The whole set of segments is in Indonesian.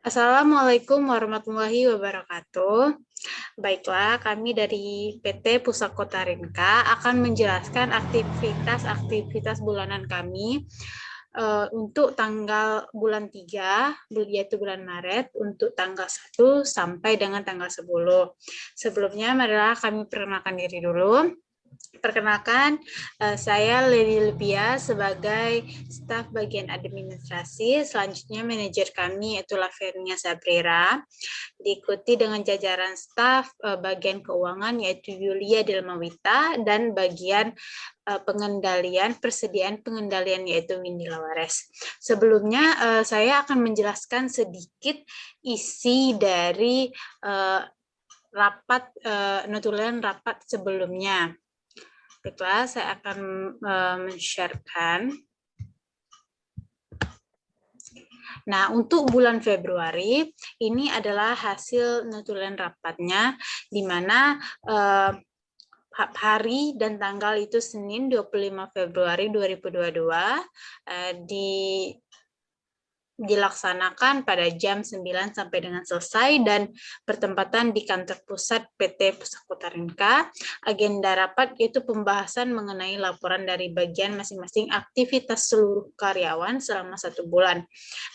Assalamualaikum warahmatullahi wabarakatuh. Baiklah, kami dari PT Pusako Rinka akan menjelaskan aktivitas-aktivitas bulanan kami untuk tanggal bulan 3, yaitu bulan Maret, untuk tanggal 1 sampai dengan tanggal 10. Sebelumnya, marilah kami perkenalkan diri dulu. Perkenalkan, saya Lady Lupia sebagai staf bagian administrasi. Selanjutnya manajer kami yaitu Lavernia Sabrera, diikuti dengan jajaran staf bagian keuangan yaitu Yulia Delmawita, dan bagian persediaan pengendalian yaitu Windy Lawares. Sebelumnya saya akan menjelaskan sedikit isi dari notulen rapat sebelumnya. Baiklah, saya akan men-sharekan. Nah, untuk bulan Februari, ini adalah hasil notulen rapatnya, di mana hari dan tanggal itu Senin 25 Februari 2022, dilaksanakan pada jam 9 sampai dengan selesai dan bertempatan di kantor pusat PT Pusako Rinka. Agenda rapat yaitu pembahasan mengenai laporan dari bagian masing-masing aktivitas seluruh karyawan selama 1 bulan.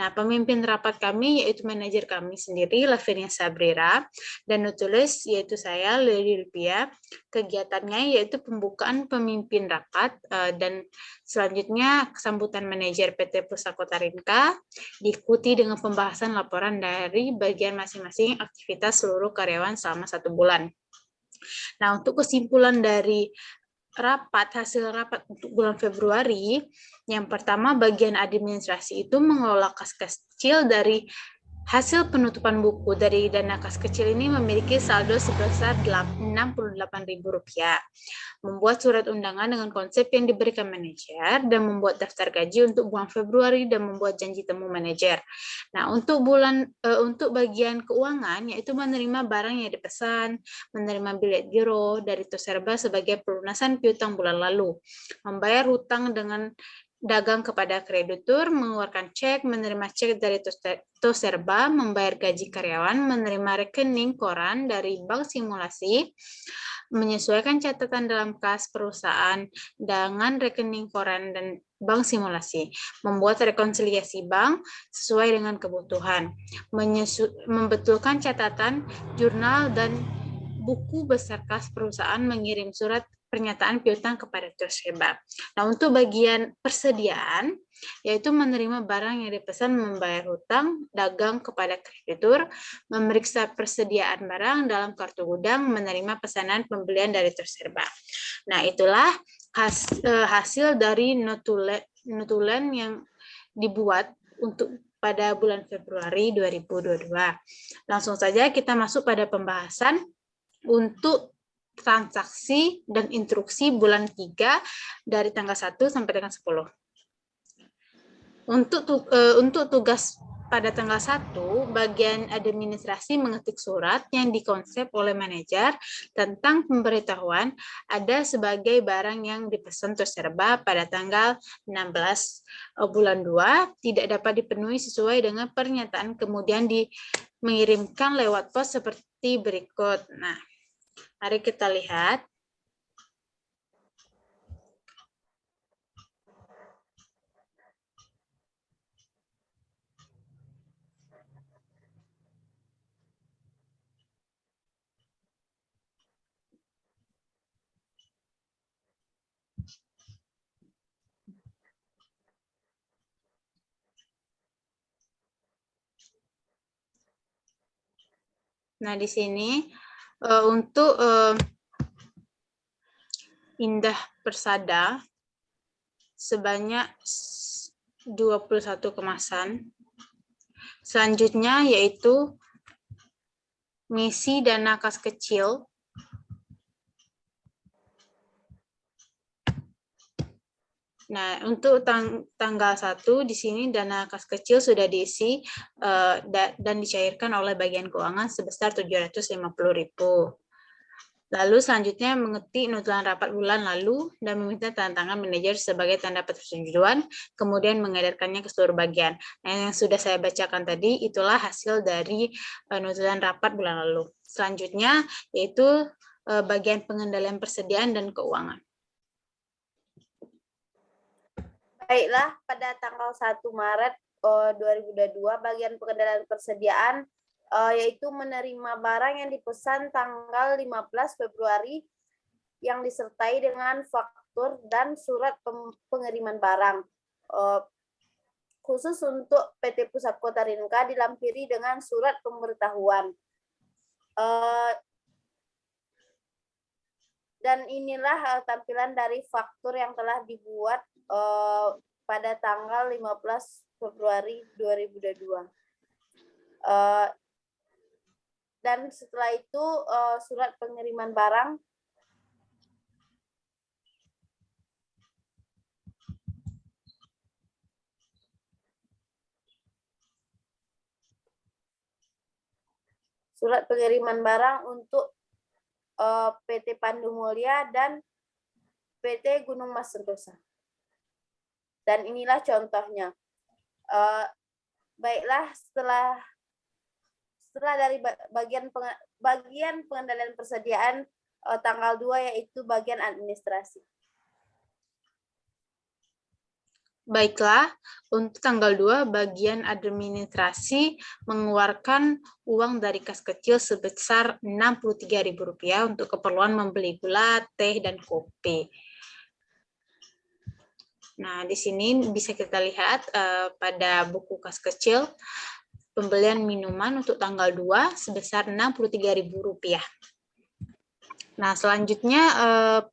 Nah, pemimpin rapat kami yaitu manajer kami sendiri, Lavernia Sabrera, dan nutulis yaitu saya, Lady Lupia. Kegiatannya yaitu pembukaan pemimpin rapat dan selanjutnya sambutan manajer PT Pusako Rinka, diikuti dengan pembahasan laporan dari bagian masing-masing aktivitas seluruh karyawan selama 1 bulan. Nah, untuk kesimpulan dari hasil rapat untuk bulan Februari, yang pertama bagian administrasi itu mengelola kas kecil dari hasil penutupan buku. Dari dana kas kecil ini memiliki saldo sebesar Rp68.000, membuat surat undangan dengan konsep yang diberikan manajer, dan membuat daftar gaji untuk bulan Februari, dan membuat janji temu manajer. Nah, untuk bagian keuangan, yaitu menerima barang yang dipesan, menerima bilet giro dari Toserba sebagai pelunasan piutang bulan lalu, membayar hutang dengan dagang kepada kreditur, mengeluarkan cek, menerima cek dari Toserba, membayar gaji karyawan, menerima rekening koran dari bank simulasi, menyesuaikan catatan dalam kas perusahaan dengan rekening koran dan bank simulasi, membuat rekonsiliasi bank sesuai dengan kebutuhan, membetulkan catatan, jurnal, dan buku besar kas perusahaan, mengirim surat pernyataan piutang kepada Toserba. Nah, untuk bagian persediaan, yaitu menerima barang yang dipesan, membayar hutang dagang kepada kreditur, memeriksa persediaan barang dalam kartu gudang, menerima pesanan pembelian dari Toserba. Nah, itulah hasil dari notulen yang dibuat untuk pada bulan Februari 2022. Langsung saja kita masuk pada pembahasan untuk transaksi dan instruksi bulan 3 dari tanggal 1 sampai dengan 10. Untuk tugas pada tanggal 1, bagian administrasi mengetik surat yang dikonsep oleh manajer tentang pemberitahuan ada sebagai barang yang dipesan Toserba pada tanggal 16 bulan 2 tidak dapat dipenuhi sesuai dengan pernyataan, kemudian mengirimkan lewat pos seperti berikut. Nah, mari kita lihat. Nah, di sini untuk Indah Persada sebanyak 21 kemasan. Selanjutnya yaitu misi dana kas kecil. Nah, untuk tanggal 1 di sini dana kas kecil sudah diisi dan dicairkan oleh bagian keuangan sebesar 750.000. Lalu selanjutnya mengetik notulen rapat bulan lalu dan meminta tanda tangan manajer sebagai tanda persetujuan, kemudian mengedarkannya ke seluruh bagian. Nah, yang sudah saya bacakan tadi itulah hasil dari notulen rapat bulan lalu. Selanjutnya yaitu bagian pengendalian persediaan dan keuangan. Baiklah, pada tanggal 1 Maret 2022, bagian pengendalian persediaan yaitu menerima barang yang dipesan tanggal 15 Februari yang disertai dengan faktur dan surat pengiriman barang. Khusus untuk PT Pusat Kota Rinka dilampiri dengan surat pemberitahuan. Dan inilah tampilan dari faktur yang telah dibuat pada tanggal 15 Februari 2022. Dan setelah itu surat pengiriman barang untuk PT Pandu Mulia dan PT Gunung Mas Sentosa. Dan inilah contohnya. Baiklah, setelah dari bagian pengendalian persediaan tanggal 2 yaitu bagian administrasi. Baiklah, untuk tanggal 2 bagian administrasi mengeluarkan uang dari kas kecil sebesar Rp63.000 untuk keperluan membeli gula, teh, dan kopi. Nah, di sini bisa kita lihat pada buku kas kecil pembelian minuman untuk tanggal 2 sebesar Rp63.000. Nah, selanjutnya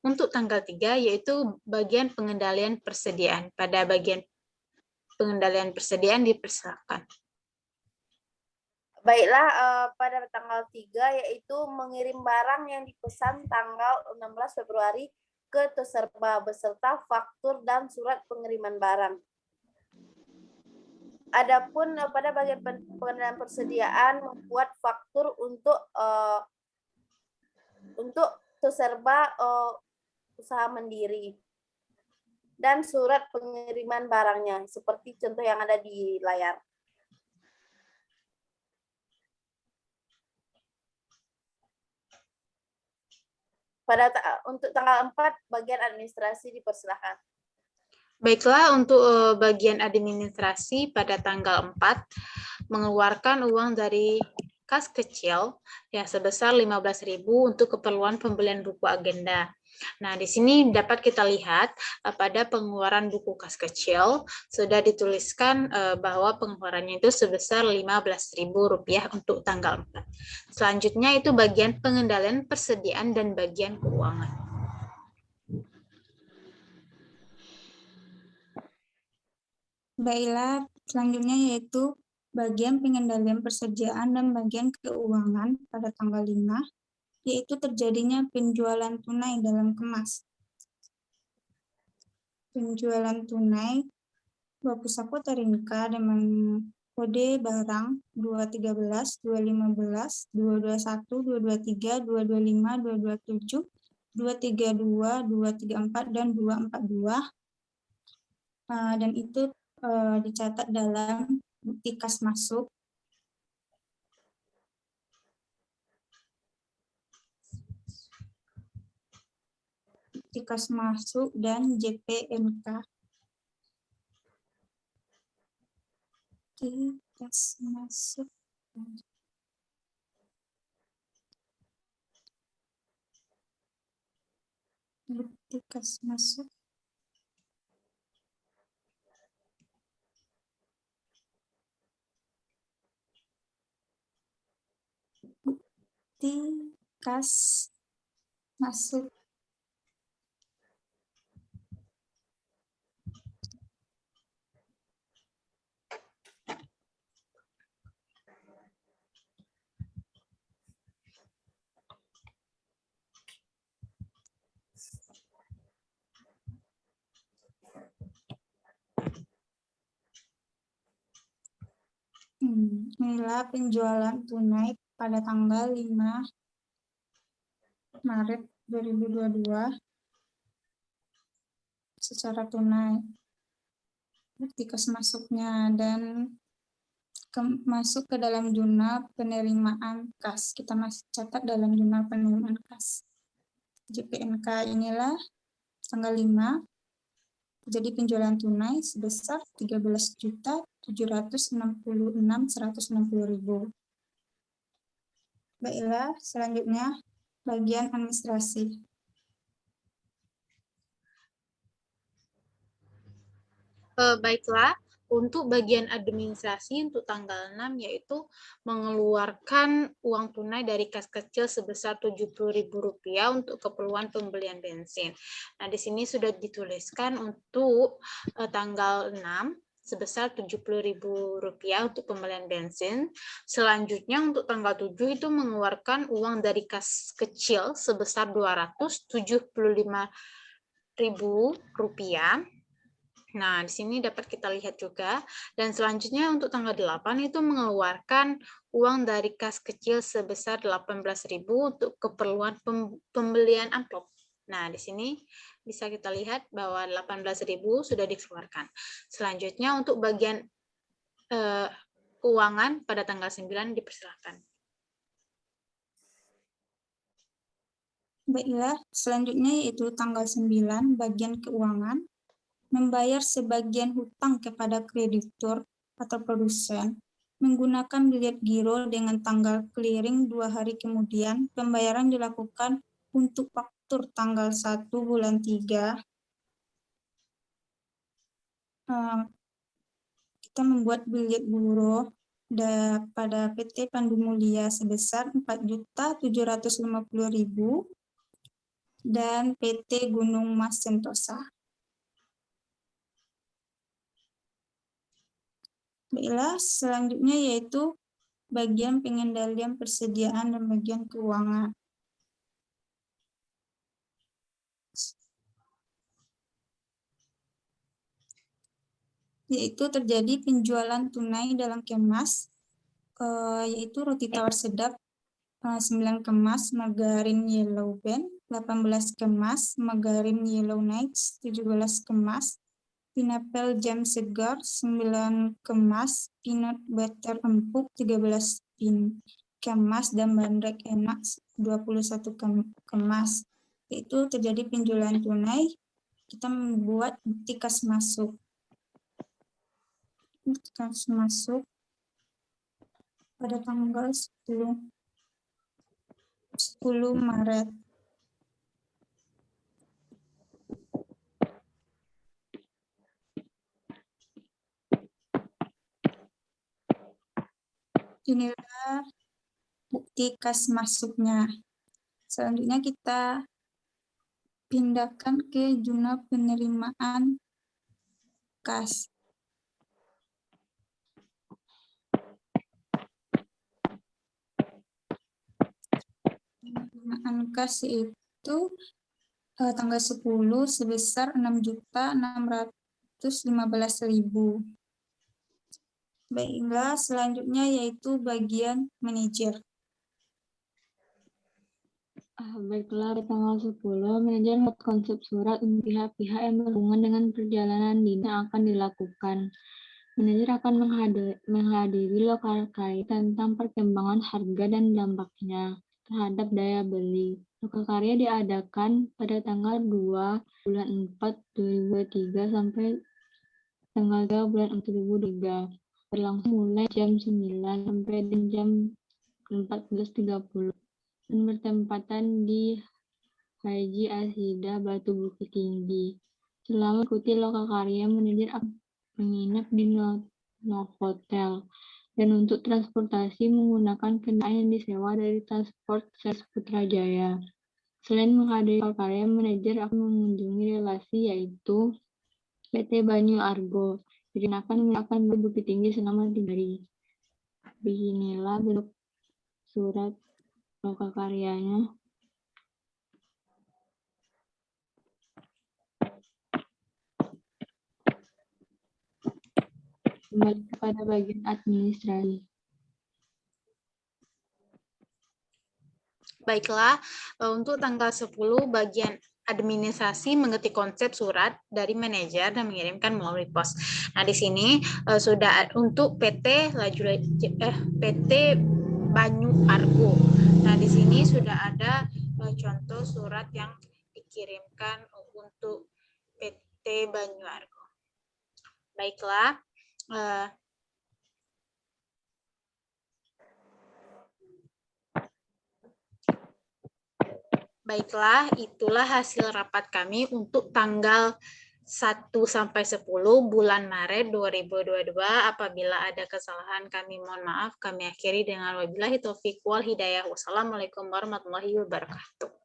untuk tanggal 3 yaitu bagian pengendalian persediaan. Pada bagian pengendalian persediaan dipersilakan. Baiklah, pada tanggal 3 yaitu mengirim barang yang dipesan tanggal 16 Februari ke Toserba beserta faktur dan surat pengiriman barang. Adapun pada bagian pengendalian persediaan membuat faktur untuk Toserba usaha mandiri dan surat pengiriman barangnya seperti contoh yang ada di layar. Untuk tanggal 4 bagian administrasi dipersilakan. Baiklah, untuk bagian administrasi pada tanggal 4 mengeluarkan uang dari kas kecil ya sebesar Rp15.000 untuk keperluan pembelian buku agenda. Nah, di sini dapat kita lihat pada pengeluaran buku kas kecil sudah dituliskan bahwa pengeluarannya itu sebesar Rp15.000 untuk tanggal 4. Selanjutnya itu bagian pengendalian persediaan dan bagian keuangan. Baiklah, selanjutnya yaitu bagian pengendalian persediaan dan bagian keuangan pada tanggal 5, yaitu terjadinya penjualan tunai dalam kemas. Penjualan tunai Pusat Kota Rinka dengan kode barang 213, 215, 221, 223, 225, 227, 232, 234, dan 242. Dan itu dicatat dalam bukti kas masuk. Bukti kas masuk dan JPNK. Bukti kas masuk. Bukti kas masuk. Bukti kas masuk. Inilah penjualan tunai pada tanggal 5 Maret 2022 secara tunai. Bukti kas masuknya dan masuk ke dalam jurnal penerimaan kas. Kita masih catat dalam jurnal penerimaan kas. JPNK inilah tanggal 5 jadi penjualan tunai sebesar 13.766.160.000. Baiklah, selanjutnya bagian administrasi. Baiklah, untuk bagian administrasi untuk tanggal 6 yaitu mengeluarkan uang tunai dari kas kecil sebesar Rp70.000 untuk keperluan pembelian bensin. Nah, di sini sudah dituliskan untuk tanggal 6 sebesar Rp70.000 untuk pembelian bensin. Selanjutnya untuk tanggal 7 itu mengeluarkan uang dari kas kecil sebesar Rp275.000. Nah, di sini dapat kita lihat juga. Dan selanjutnya untuk tanggal 8 itu mengeluarkan uang dari kas kecil sebesar 18.000 untuk keperluan pembelian amplop. Nah, di sini bisa kita lihat bahwa 18.000 sudah dikeluarkan. Selanjutnya untuk bagian keuangan pada tanggal 9 dipersilakan. Baiklah, selanjutnya yaitu tanggal 9 bagian keuangan. Membayar sebagian hutang kepada kreditur atau produsen, menggunakan bilet giro dengan tanggal clearing 2 hari kemudian, pembayaran dilakukan untuk faktur tanggal 1 bulan 3. Kita membuat bilet giro pada PT Pandu Mulia sebesar 4.750.000 dan PT Gunung Mas Sentosa. Baiklah, selanjutnya yaitu bagian pengendalian persediaan dan bagian keuangan. Yaitu terjadi penjualan tunai dalam kemas, yaitu roti tawar sedap 9 kemas margarin Yellow Band, 18 kemas margarin Yellow Nights, 17 kemas Pinapel Jam Segar, 9 kemas peanut butter empuk, 13 kemas dan bandrek enak, 21 kemas. Itu terjadi penjualan tunai, kita membuat bukti kas masuk. Kas masuk pada tanggal 10 Maret. Inilah bukti kas masuknya. Selanjutnya kita pindahkan ke jurnal penerimaan kas. Penerimaan kas itu tanggal 10 sebesar 6.615.000. Baiklah, selanjutnya yaitu bagian manajer. Baiklah, pada tanggal 10, manajer membuat konsep surat untuk pihak-pihak yang berhubungan dengan perjalanan dinas yang akan dilakukan. Manajer akan menghadiri lokal karya tentang perkembangan harga dan dampaknya terhadap daya beli. Lokal karya diadakan pada tanggal 2 bulan 4 2023 sampai tanggal 3 bulan 4 2023. Berlangsung mulai jam 9 sampai jam 14.30 dan bertempatan di Haji Asida Batu Bukit Tinggi. Selama ikuti lokal karya, manajer akan menginap di Novotel dan untuk transportasi menggunakan kendaraan yang disewa dari Transport Sales Putrajaya. Selain menghadiri lokal karya, manajer akan mengunjungi relasi yaitu PT Banyu Argo. Akan Bukit Tinggi selama 3 hari. Beginilah bentuk surat lokal karyanya. Kembali kepada bagian administrasi. Baiklah, untuk tanggal 10 bagian administrasi mengetik konsep surat dari manajer dan mengirimkan melalui pos. Nah, di sini sudah untuk PT PT Banyu Argo. Nah, di sini sudah ada contoh surat yang dikirimkan untuk PT Banyu Argo. Baiklah, baiklah, itulah hasil rapat kami untuk tanggal 1 sampai 10 bulan Maret 2022. Apabila ada kesalahan kami mohon maaf. Kami akhiri dengan wabillahi taufiq wal hidayah. Wassalamualaikum warahmatullahi wabarakatuh.